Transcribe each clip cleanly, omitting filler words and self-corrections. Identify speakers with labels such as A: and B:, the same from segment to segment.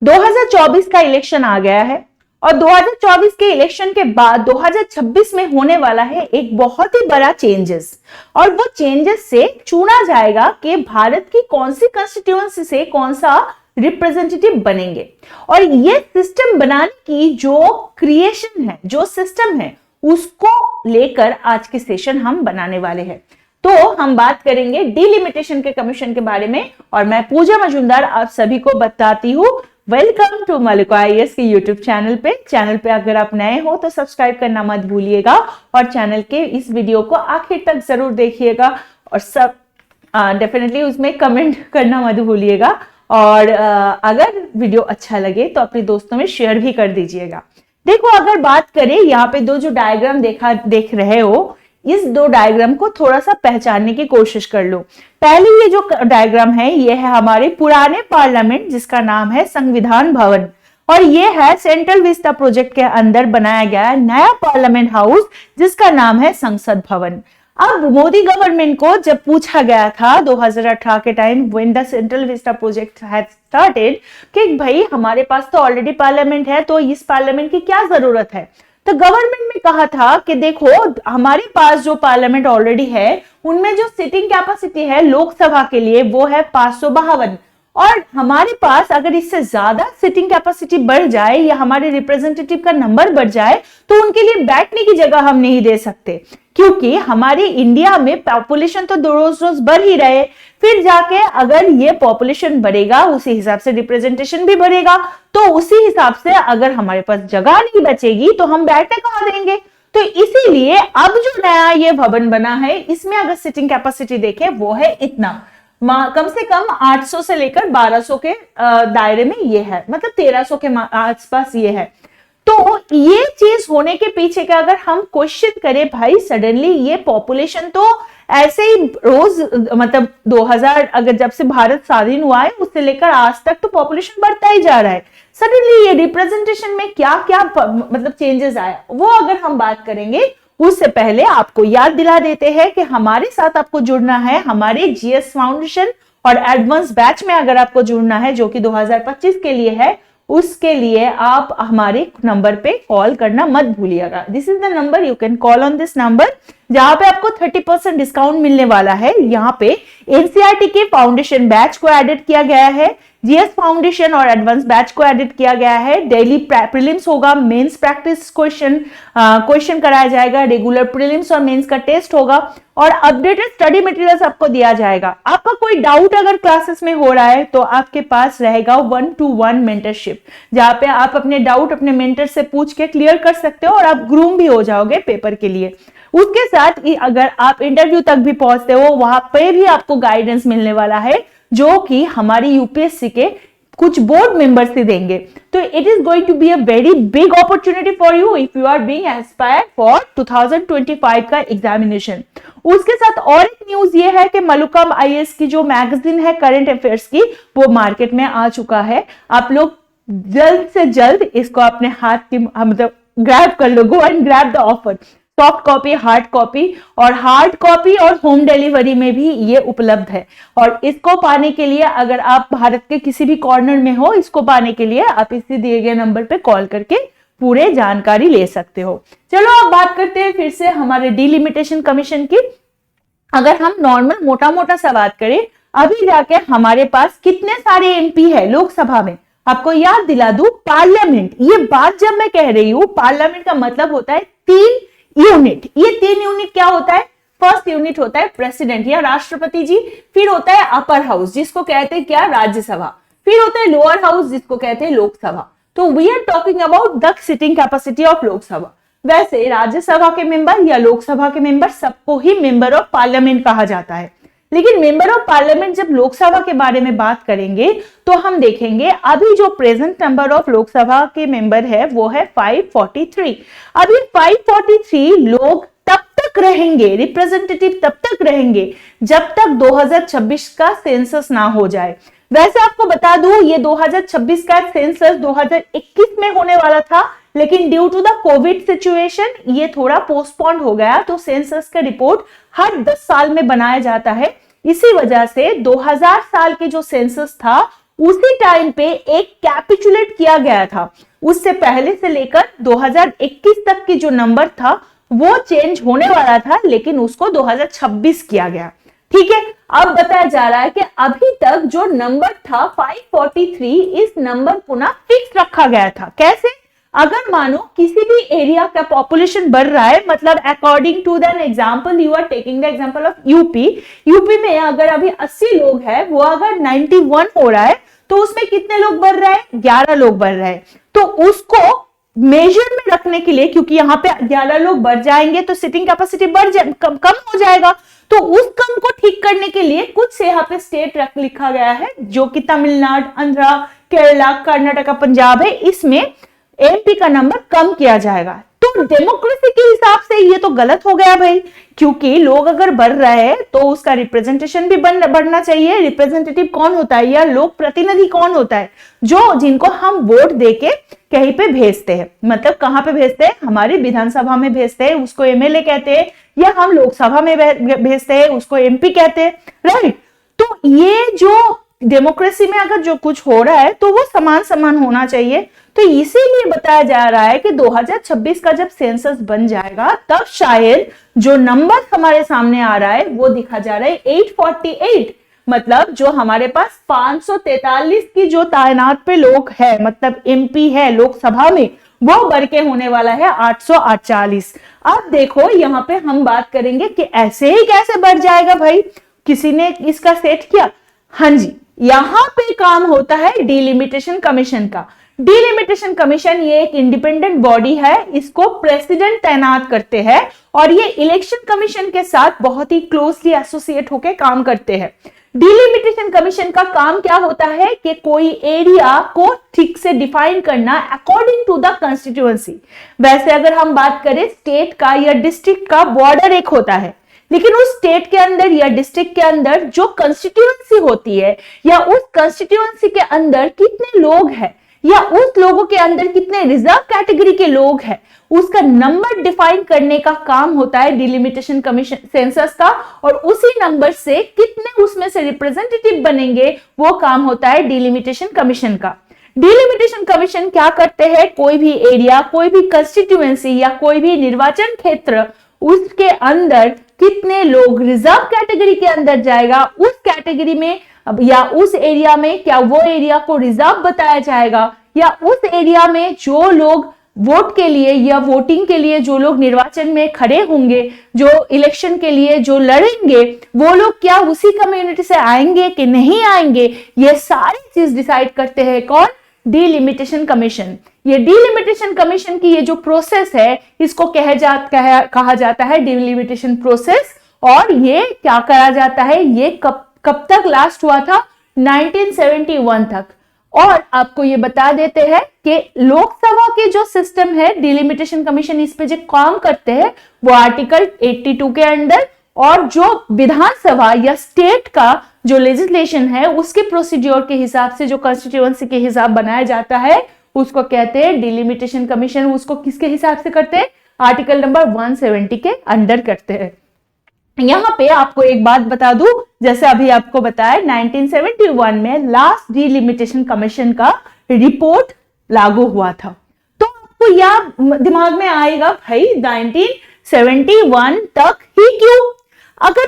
A: 2024 का इलेक्शन आ गया है और 2024 के इलेक्शन के बाद 2026 में होने वाला है एक बहुत ही बड़ा चेंजेस, और वो चेंजेस से चुना जाएगा कि भारत की कौन सी कंस्टिट्यूएंसी से कौन सा रिप्रेजेंटेटिव बनेंगे। और ये सिस्टम बनाने की जो क्रिएशन है, जो सिस्टम है, उसको लेकर आज के सेशन हम बनाने वाले हैं। तो हम बात करेंगे डिलिमिटेशन के कमीशन के बारे में, और मैं पूजा मजूमदार आप सभी को बताती हूँ वेलकम टू मलिका आईएएस के यूट्यूब चैनल पे अगर आप नए हो तो सब्सक्राइब करना मत भूलिएगा और चैनल के इस वीडियो को आखिर तक जरूर देखिएगा और सब डेफिनेटली उसमें कमेंट करना मत भूलिएगा, और अगर वीडियो अच्छा लगे तो अपने दोस्तों में शेयर भी कर दीजिएगा। देखो, अगर बात करें यहाँ पे दो जो डायग्राम देख रहे हो, इस दो डायग्राम को थोड़ा सा पहचानने की कोशिश कर लो। पहले ये जो डायग्राम है ये है हमारे पुराने पार्लियामेंट जिसका नाम है संविधान भवन, और ये है सेंट्रल विस्टा प्रोजेक्ट के अंदर बनाया गया नया पार्लियामेंट हाउस जिसका नाम है संसद भवन। अब मोदी गवर्नमेंट को जब पूछा गया था 2018 के time when the central Vista project had started कि भाई हमारे पास तो ऑलरेडी पार्लियामेंट है, तो इस पार्लियामेंट की क्या जरूरत है, तो गवर्नमेंट ने कहा था कि देखो हमारे पास जो पार्लियामेंट ऑलरेडी है उनमें जो सिटिंग कैपेसिटी है लोकसभा के लिए वो है 552, और हमारे पास अगर इससे ज्यादा सिटिंग कैपेसिटी बढ़ जाए या हमारे रिप्रेजेंटेटिव का नंबर बढ़ जाए तो उनके लिए बैठने की जगह हम नहीं दे सकते, क्योंकि हमारे इंडिया में पॉपुलेशन तो रोज रोज बढ़ ही रहे, फिर जाके अगर ये पॉपुलेशन बढ़ेगा उसी हिसाब से रिप्रेजेंटेशन भी बढ़ेगा, तो उसी हिसाब से अगर हमारे पास जगह नहीं बचेगी तो हम बैठने कहां देंगे। तो इसीलिए अब जो नया ये भवन बना है इसमें अगर सिटिंग कैपेसिटी देखें वो है इतना, कम से कम 800 से लेकर 1200 के दायरे में ये है, मतलब 1300 के आसपास ये है। तो ये चीज होने के पीछे का अगर हम क्वेश्चन करें, भाई सडनली ये पॉपुलेशन तो ऐसे ही रोज मतलब 2000 अगर जब से भारत स्वाधीन हुआ है उससे लेकर आज तक तो पॉपुलेशन बढ़ता ही जा रहा है, सडनली ये रिप्रेजेंटेशन में क्या क्या मतलब चेंजेस आया वो अगर हम बात करेंगे, उससे पहले आपको याद दिला देते हैं कि हमारे साथ आपको जुड़ना है हमारे जीएस फाउंडेशन और एडवांस बैच में अगर आपको जुड़ना है जो कि 2025 के लिए है, उसके लिए आप हमारे नंबर पे कॉल करना मत भूलिएगा। This is the number, you can call on this number, जहां पे आपको 30% डिस्काउंट मिलने वाला है। यहाँ पे एनसीईआरटी के फाउंडेशन बैच को एडेड किया गया है, जीएस फाउंडेशन और एडवांस बैच को एडिट किया गया है। डेली प्रीलिम्स होगा, मेंस प्रैक्टिस क्वेश्चन कराया जाएगा, रेगुलर प्रीलिम्स और मेंस का टेस्ट होगा, और अपडेटेड स्टडी मटेरियल्स आपको दिया जाएगा। आपका कोई डाउट अगर क्लासेस में हो रहा है तो आपके पास रहेगा 1-to-1 मेंटरशिप, जहां पे आप अपने डाउट अपने मेंटर से पूछ के क्लियर कर सकते हो और आप ग्रूम भी हो जाओगे पेपर के लिए। उसके साथ ही अगर आप इंटरव्यू तक भी पहुंचते हो वहां पे भी आपको गाइडेंस मिलने वाला है जो कि हमारी यूपीएससी के कुछ बोर्ड मेंबर्स ही देंगे। तो it is going to be a very big opportunity for you if you are being aspire for 2025 का एग्जामिनेशन। उसके साथ और एक न्यूज ये है कि मलुकम आईएएस की जो मैगजीन है करंट अफेयर्स की वो मार्केट में आ चुका है। आप लोग जल्द से जल्द इसको अपने हाथ की मतलब ग्रैब कर लो, go and grab the offer. Soft copy, hard copy और होम डिलीवरी में भी ये उपलब्ध है, और इसको पाने के लिए अगर आप भारत के किसी भी कॉर्नर में हो, इसको पाने के लिए आप इसी दिए गए नंबर पे कॉल करके पूरे जानकारी ले सकते हो। चलो अब बात करते हैं फिर से हमारे डिलिमिटेशन कमीशन की। अगर हम नॉर्मल मोटा मोटा सा बात करें, अभी जाके हमारे पास कितने सारे एमपी है लोकसभा में, आपको याद दिला दूं, पार्लियामेंट, ये बात जब मैं कह रही हूं पार्लियामेंट का मतलब होता है 3 यूनिट। ये 3 यूनिट क्या होता है? फर्स्ट यूनिट होता है प्रेसिडेंट या राष्ट्रपति जी, फिर होता है अपर हाउस जिसको कहते हैं क्या, राज्यसभा, फिर होता है लोअर हाउस जिसको कहते हैं लोकसभा। तो we are talking about the sitting capacity of Lok Sabha. वैसे राज्यसभा के मेंबर या लोकसभा के मेंबर सबको ही मेंबर ऑफ पार्लियामेंट कहा जाता है, लेकिन मेंबर ऑफ पार्लियामेंट जब लोकसभा के बारे में बात करेंगे तो हम देखेंगे अभी जो प्रेजेंट नंबर ऑफ लोकसभा के मेंबर है वो है 543। अभी 543 लोग तब तक रहेंगे, रिप्रेजेंटेटिव तब तक रहेंगे जब तक 2026 का सेंसस ना हो जाए। वैसे आपको बता दूं ये 2026 का सेंसस 2021 में होने वाला था, लेकिन due to the covid situation ये थोड़ा पोस्टपोन्ड हो गया। तो सेंसस का रिपोर्ट हर 10 साल में बनाया जाता है, इसी वजह से 2000 साल के जो सेंसस था उसी टाइम पे एक कैपिचुलेट किया गया था। उससे पहले से लेकर 2021 तक की जो नंबर था वो चेंज होने वाला था, लेकिन उसको 2026 किया गया। ठीक है, अब बताया जा रहा है कि अभी तक जो नंबर था 543, इस नंबर को ना फिक्स रखा गया था। कैसे? अगर मानो किसी भी एरिया का पॉपुलेशन बढ़ रहा है, मतलब according to than example, you are taking the example of UP. UP में अगर अभी 80 लोग हैं, वो अगर 91 हो रहा है, तो उसमें कितने लोग बढ़ रहे हैं? 11 लोग बढ़ रहे हैं। तो उसको मेजर में रखने के लिए, क्योंकि यहाँ पे 11 लोग बढ़ जाएंगे तो सिटिंग कैपेसिटी कम हो जाएगा, तो उस कम को ठीक करने के लिए कुछ से यहाँ पे स्टेट लिखा गया है, जो कि तमिलनाडु, आंध्र, केरला, कर्नाटका, पंजाब है। इसमें एमपी का नंबर कम किया जाएगा। तो डेमोक्रेसी के हिसाब से ये तो गलत हो गया भाई, क्योंकि लोग अगर बढ़ रहे हैं तो उसका रिप्रेजेंटेशन भी बढ़ना चाहिए। रिप्रेजेंटेटिव कौन होता है या लोक प्रतिनिधि कौन होता है? जो जिनको हम वोट देके कहीं पे भेजते हैं, मतलब कहां पे भेजते हैं? हमारी विधानसभा में भेजते हैं, उसको एमएलए कहते हैं, या हम लोकसभा में भेजते हैं, उसको एमपी कहते हैं, राइट। तो ये जो डेमोक्रेसी में अगर जो कुछ हो रहा है तो वो समान समान होना चाहिए। तो इसीलिए बताया जा रहा है कि 2026 का जब सेंसस बन जाएगा तब शायद जो नंबर हमारे सामने आ रहा है वो दिखा जा रहा है 848, मतलब जो हमारे पास 543 की जो तैनात पे लोग है, मतलब एमपी है लोकसभा में, वो बढ़ के होने वाला है 848। अब देखो यहाँ पे हम बात करेंगे कि ऐसे ही कैसे बढ़ जाएगा भाई, किसी ने इसका सेट किया? हाँ जी, यहां पे काम होता है डिलिमिटेशन कमीशन का। डिलिमिटेशन कमीशन ये एक इंडिपेंडेंट बॉडी है, इसको प्रेसिडेंट तैनात करते हैं और ये इलेक्शन कमीशन के साथ बहुत ही क्लोजली एसोसिएट होकर काम करते हैं। डिलिमिटेशन कमीशन का काम क्या होता है कि कोई एरिया को ठीक से डिफाइन करना अकॉर्डिंग टू द कॉन्स्टिट्यूएंसी। वैसे अगर हम बात करें स्टेट का या डिस्ट्रिक्ट का, बॉर्डर एक होता है, लेकिन उस स्टेट के अंदर या डिस्ट्रिक्ट के अंदर जो कंस्टिट्यूएंसी होती है, या उस कंस्टिट्यूएंसी के अंदर कितने लोग हैं, या उस लोगों के अंदर कितने रिजर्व कैटेगरी के लोग हैं, उसका नंबर डिफाइन करने का काम होता है डिलिमिटेशन कमीशन सेंसस का। और उसी नंबर से कितने उसमें से रिप्रेजेंटेटिव बनेंगे, वो काम होता है डिलिमिटेशन कमीशन का। डिलिमिटेशन कमीशन क्या करते हैं? कोई भी एरिया, कोई भी कंस्टिट्यूएंसी या कोई भी निर्वाचन क्षेत्र, उसके अंदर कितने लोग रिजर्व कैटेगरी के अंदर जाएगा, उस कैटेगरी में या उस एरिया में क्या वो एरिया को रिजर्व बताया जाएगा, या उस एरिया में जो लोग वोट के लिए या वोटिंग के लिए जो लोग निर्वाचन में खड़े होंगे, जो इलेक्शन के लिए जो लड़ेंगे, वो लोग क्या उसी कम्युनिटी से आएंगे कि नहीं आएंगे, ये सारी चीज डिसाइड करते हैं कौन? Delimitation commission. ये डिलिमिटेशन कमीशन की ये जो प्रोसेस है, इसको कहा जाता है डिलिमिटेशन प्रोसेस। और ये क्या करा जाता है? ये कब तक लास्ट हुआ था? 1971 तक। और आपको ये बता देते हैं कि लोकसभा के जो सिस्टम है, डिलिमिटेशन कमीशन इस पे जो काम करते हैं वो आर्टिकल 82 के अंडर, और जो विधानसभा या स्टेट का जो लेजिस्लेशन है उसके प्रोसीड्योर के हिसाब से जो कॉन्स्टिट्यूएंसी के हिसाब बनाया जाता है उसको कहते हैं डिलिमिटेशन कमीशन। उसको किसके हिसाब से करते हैं? आर्टिकल नंबर 170 के अंडर करते हैं। यहां पे आपको एक बात बता दूं, जैसे अभी आपको बताया 1971 में लास्ट डिलिमिटेशन कमीशन का रिपोर्ट लागू हुआ था। तो आपको याद दिमाग में आएगा भाई 1971 तक ही क्यों? अगर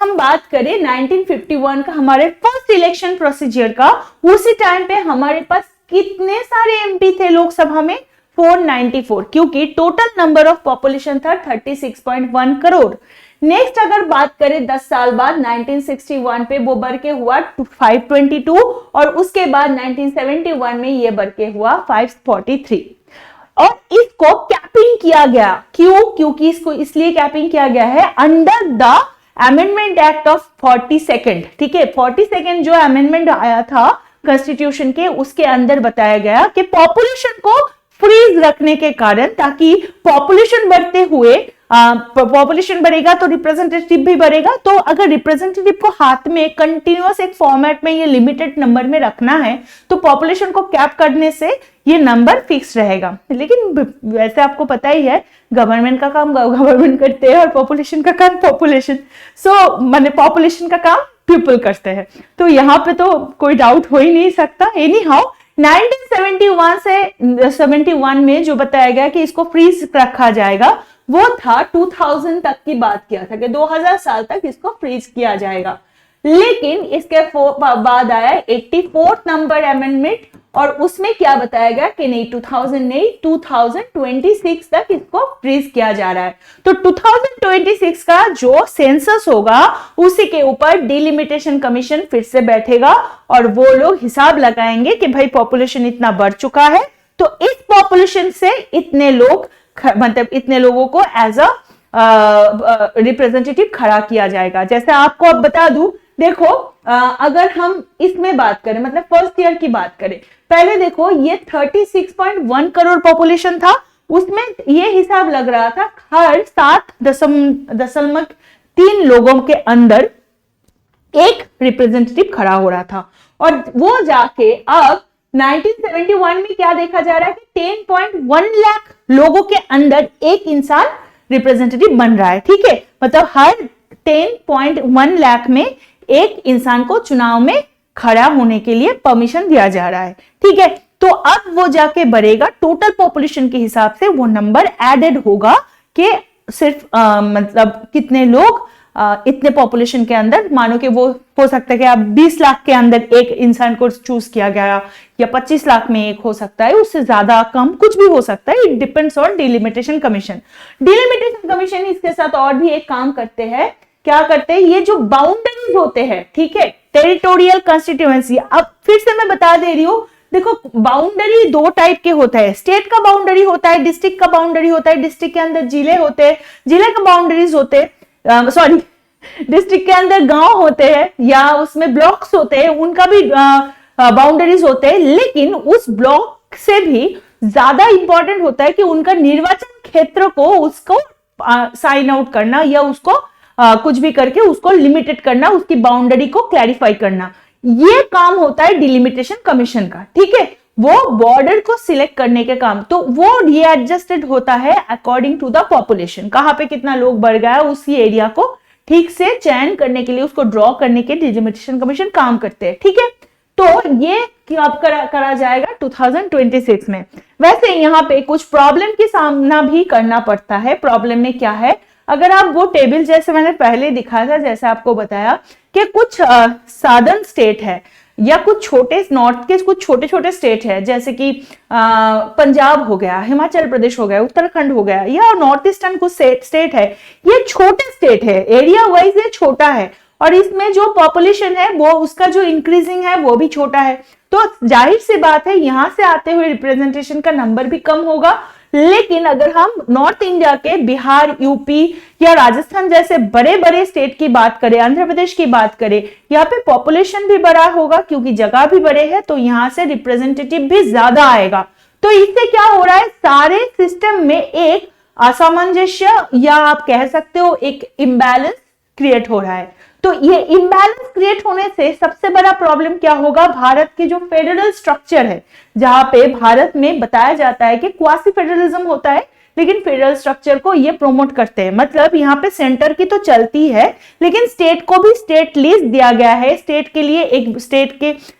A: हम बात करें 1951 का, हमारे फर्स्ट इलेक्शन प्रोसीजर का, उसी टाइम पे हमारे पास कितने सारे एमपी थे लोकसभा में? 494, क्योंकि टोटल नंबर ऑफ पॉपुलेशन था 36.1 करोड़। नेक्स्ट अगर बात करें 10 साल बाद 1961 पे वो बढ़ के हुआ 522, और उसके बाद 1971 में ये बढ़ के हुआ 543। और इसको कैपिंग किया गया, क्यों? क्योंकि इसको इसलिए कैपिंग किया गया है under the amendment act of 42nd। ठीक है, 42nd जो अमेंडमेंट आया था कॉन्स्टिट्यूशन के, उसके अंदर बताया गया कि पॉपुलेशन को फ्रीज रखने के कारण, ताकि पॉपुलेशन बढ़ते हुए पॉपुलेशन बढ़ेगा तो रिप्रेजेंटेटिव भी बढ़ेगा। तो अगर रिप्रेजेंटेटिव को हाथ में कंटिन्यूअस एक फॉर्मेट में ये लिमिटेड नंबर में रखना है तो पॉपुलेशन को कैप करने से ये नंबर फिक्स रहेगा। लेकिन वैसे आपको पता ही है गवर्नमेंट का काम गवर्नमेंट करते हैं और पॉपुलेशन का काम पॉपुलेशन। माने पॉपुलेशन का काम पीपल करते हैं। तो यहाँ पे तो कोई डाउट हो ही नहीं सकता। एनी हाउ 1971 से 71 में जो बताया गया कि इसको फ्रीज रखा जाएगा, वो था 2000 तक की बात किया था कि 2000 साल तक इसको फ्रीज किया जाएगा। लेकिन इसके बाद आया 84th नंबर अमेंडमेंट, और उसमें क्या बताया गया कि नहीं 2000 नहीं 2026 तक इसको फ्रीज किया जा रहा है। तो 2026 का जो सेंसस होगा उसी के ऊपर डिलिमिटेशन कमीशन फिर से बैठेगा और वो लोग हिसाब लगाएंगे कि भाई पॉपुलेशन इतना बढ़ चुका है, तो इस पॉपुलेशन से इतने लोग मतलब इतने लोगों को एज अ रिप्रेजेंटेटिव खड़ा किया जाएगा। जैसे आपको अब बता दूं, देखो अगर हम इसमें बात करें मतलब फर्स्ट ईयर की बात करें, पहले देखो ये 36.1 करोड़ पॉपुलेशन था, उसमें ये हिसाब लग रहा था हर 7.3 लोगों के अंदर एक रिप्रेजेंटेटिव खड़ा हो रहा था। और वो जाके अब 1971 में क्या देखा जा रहा है कि 10.1 लाख लोगों के अंदर एक इंसान रिप्रेजेंटेटिव बन रहा है। ठीक है, मतलब हर 10.1 लाख में एक इंसान को चुनाव में खड़ा होने के लिए परमिशन दिया जा रहा है। ठीक है, तो अब वो जाके बढ़ेगा, टोटल पॉपुलेशन के हिसाब से वो नंबर एडेड होगा कि सिर्फ मतलब कितने लोग इतने पॉपुलेशन के अंदर, मानो कि वो हो सकता है कि आप 20 लाख के अंदर एक इंसान को चूज किया गया या 25 लाख में एक हो सकता है, उससे ज्यादा कम कुछ भी हो सकता है। It depends on delimitation commission. Delimitation commission इसके साथ और भी एक काम करते हैं, क्या करते हैं, ये जो बाउंड्रीज होते हैं, ठीक है, टेरिटोरियल कंस्टिट्यूएंसी, अब फिर से मैं बता दे रही हूं, देखो बाउंड्री दो टाइप के होता है, स्टेट का बाउंड्री होता है, डिस्ट्रिक्ट का बाउंड्री होता है, डिस्ट्रिक्ट के अंदर जिले होते हैं, जिले का बाउंड्रीज होते हैं, सॉरी डिस्ट्रिक्ट के अंदर गांव होते हैं या उसमें ब्लॉक्स होते हैं, उनका भी बाउंड्रीज होते हैं। लेकिन उस ब्लॉक से भी ज्यादा इंपॉर्टेंट होता है कि उनका निर्वाचन क्षेत्र को उसको साइन आउट करना या उसको कुछ भी करके उसको लिमिटेड करना, उसकी बाउंड्री को क्लैरिफाई करना, ये काम होता है डिलिमिटेशन कमीशन का। ठीक है, वो बॉर्डर को सिलेक्ट करने के काम, तो वो रीएडजस्टेड होता है अकॉर्डिंग टू द पॉपुलेशन, कहां पे कितना लोग बढ़ गया उसी एरिया को ठीक से चयन करने के लिए, उसको ड्रॉ करने के डिलिमिटेशन कमीशन काम करते हैं। ठीक है, तो ये अब करा जाएगा 2026 में। वैसे यहाँ पे कुछ प्रॉब्लम की सामना भी करना पड़ता है। प्रॉब्लम में क्या है, अगर आप वो टेबल जैसे मैंने पहले दिखाया था, जैसे आपको बताया कि कुछ सादर्न स्टेट है या कुछ छोटे नॉर्थ के कुछ छोटे छोटे स्टेट है, जैसे कि पंजाब हो गया, हिमाचल प्रदेश हो गया, उत्तराखंड हो गया, या नॉर्थ ईस्टर्न कुछ स्टेट है, ये छोटे स्टेट है, एरिया वाइज ये छोटा है, और इसमें जो पॉपुलेशन है वो उसका जो इंक्रीजिंग है वो भी छोटा है। तो जाहिर सी बात है यहां से आते हुए रिप्रेजेंटेशन का नंबर भी कम होगा। लेकिन अगर हम नॉर्थ इंडिया के बिहार, यूपी या राजस्थान जैसे बड़े बड़े स्टेट की बात करें, आंध्र प्रदेश की बात करें, यहाँ पे पॉपुलेशन भी बड़ा होगा क्योंकि जगह भी बड़े है, तो यहाँ से रिप्रेजेंटेटिव भी ज्यादा आएगा। तो इससे क्या हो रहा है, सारे सिस्टम में एक असामंजस्य या आप कह सकते हो एक इम्बैलेंस क्रिएट हो रहा है। तो ये इम्बैलेंस क्रिएट होने से सबसे बड़ा प्रॉब्लम क्या होगा, भारत के जो फेडरल स्ट्रक्चर है, जहां पे भारत में बताया जाता है कि क्वासी फेडरलिज्म होता है, लेकिन फेडरल स्ट्रक्चर को ये प्रमोट करते हैं। मतलब यहाँ पे सेंटर की तो चलती है, लेकिन स्टेट को भी स्टेट लिस्ट दिया गया है, स्टेट के लिए एक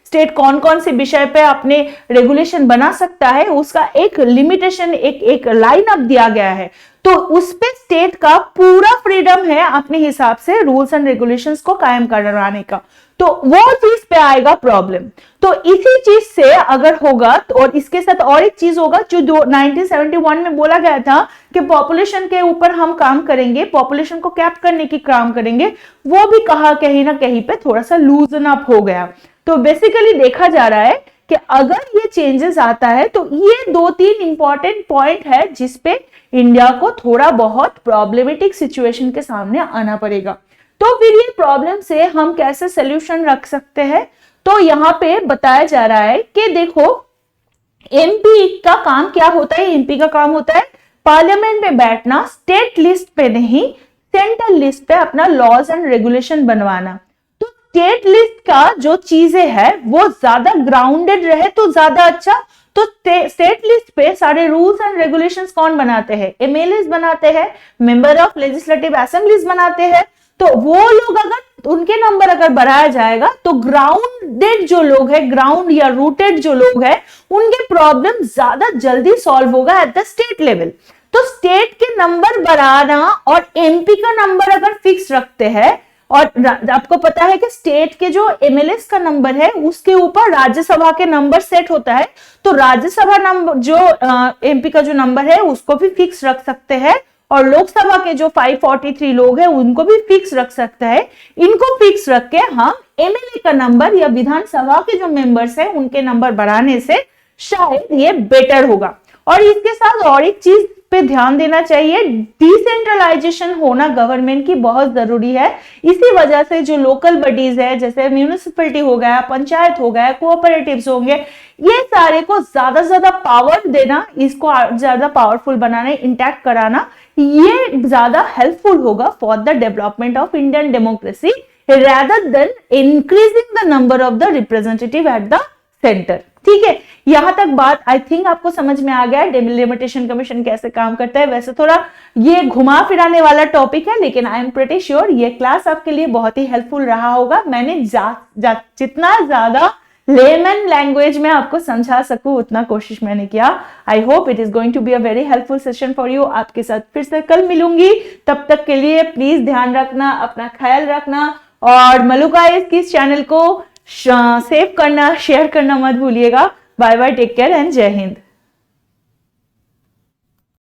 A: स्टेट कौन कौन से विषय पे अपने रेगुलेशन बना सकता है उसका एक लिमिटेशन, एक लाइन अप दिया गया है। तो उस पे स्टेट का पूरा फ्रीडम है अपने हिसाब से रूल्स एंड रेगुलेशंस को कायम करवाने का। तो वो चीज पे आएगा प्रॉब्लम। तो इसी चीज से अगर होगा तो, और इसके साथ और एक चीज होगा जो 1971 में बोला गया था कि पॉपुलेशन के ऊपर हम काम करेंगे, पॉपुलेशन को कैप करने की काम करेंगे, वो भी कहीं ना कहीं पे थोड़ा सा लूजन अप हो गया। तो बेसिकली देखा जा रहा है कि अगर ये चेंजेस आता है तो ये 2-3 इंपॉर्टेंट पॉइंट है जिसपे इंडिया को थोड़ा बहुत प्रॉब्लमेटिक सिचुएशन के सामने आना पड़ेगा। तो फिर ये प्रॉब्लम से हम कैसे सोल्यूशन रख सकते हैं, तो यहाँ पे बताया जा रहा है कि देखो एमपी का काम क्या होता है, एमपी का काम होता है पार्लियामेंट में बैठना, स्टेट लिस्ट पे नहीं सेंट्रल लिस्ट पे अपना लॉज एंड रेगुलेशन बनवाना। तो स्टेट लिस्ट का जो चीजें है वो ज्यादा ग्राउंडेड रहे तो ज्यादा अच्छा। तो स्टेट लिस्ट पे सारे रूल्स एंड रेगुलेशंस कौन बनाते हैं, एमएलएस बनाते हैं, मेंबर ऑफ लेजिस्लेटिव असेंबलीज बनाते हैं। तो वो लोग अगर उनके नंबर अगर बढ़ाया जाएगा तो ग्राउंडेड जो लोग है, ग्राउंड या रूटेड जो लोग है, उनके प्रॉब्लम ज्यादा जल्दी सॉल्व होगा एट द स्टेट लेवल। तो स्टेट के नंबर बढ़ाना और एमपी का नंबर अगर फिक्स रखते हैं, और आपको पता है कि स्टेट के जो एमएलएस का नंबर है उसके ऊपर राज्यसभा के नंबर सेट होता है, तो राज्यसभा नंबर जो एमपी का जो नंबर है उसको भी फिक्स रख सकते हैं, और लोकसभा के जो 543 लोग हैं उनको भी फिक्स रख सकता है। इनको फिक्स रख के हम एमएलए का नंबर या विधानसभा के जो मेंबर्स हैं उनके नंबर बढ़ाने से शायद ये बेटर होगा। और इसके साथ और एक चीज पे ध्यान देना चाहिए, डिसेंट्रलाइजेशन होना गवर्नमेंट की बहुत जरूरी है। इसी वजह से जो लोकल बॉडीज है, जैसे म्यूनिसिपैलिटी हो गया, पंचायत हो गया, कोऑपरेटिव्स होंगे, ये सारे को ज्यादा से ज्यादा पावर देना, इसको ज्यादा पावरफुल बनाना, इंटैक्ट कराना, ये ज्यादा हेल्पफुल होगा for the development of Indian democracy rather than increasing the number of the representative at the center। ठीक है, यहां तक बात आई थिंक आपको समझ में आ गया है डिलिमिटेशन कमीशन कैसे काम करता है। वैसे थोड़ा ये घुमा फिराने वाला टॉपिक है, लेकिन आई एम प्रीटी श्योर ये क्लास आपके लिए बहुत ही हेल्पफुल रहा होगा। मैंने जितना ज्यादा लेमन लैंग्वेज में आपको समझा सकूं उतना कोशिश मैंने किया। I hope it is going to be a very helpful session for you. आपके साथ फिर से कल मिलूंगी, तब तक के लिए प्लीज ध्यान रखना, अपना ख्याल रखना, और मलुका की इस चैनल को सेव करना, शेयर करना मत भूलिएगा। Bye bye, take care and जय हिंद।